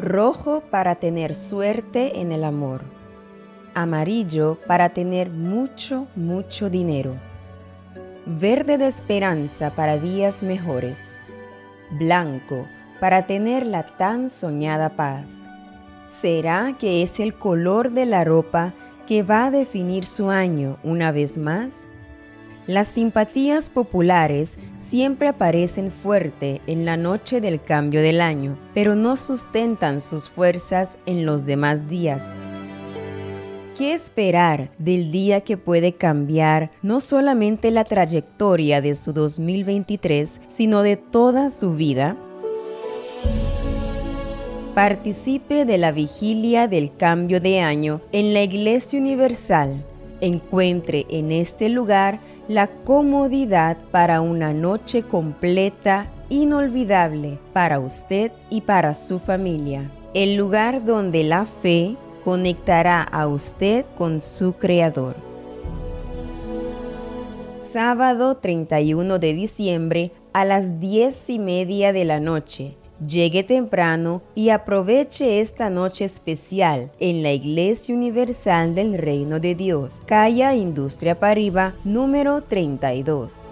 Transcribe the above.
Rojo para tener suerte en el amor. Amarillo para tener mucho, mucho dinero. Verde de esperanza para días mejores. Blanco para tener la tan soñada paz. ¿Será que es el color de la ropa que va a definir su año una vez más? Las simpatías populares siempre aparecen fuerte en la noche del cambio del año, pero no sustentan sus fuerzas en los demás días. ¿Qué esperar del día que puede cambiar no solamente la trayectoria de su 2023, sino de toda su vida? Participe de la vigilia del cambio de año en la Iglesia Universal. Encuentre en este lugar la comodidad para una noche completa, inolvidable para usted y para su familia. El lugar donde la fe conectará a usted con su Creador. Sábado 31 de diciembre a las 10:30 de la noche. Llegue temprano y aproveche esta noche especial en la Iglesia Universal del Reino de Dios, calle Industria Paribas, número 32.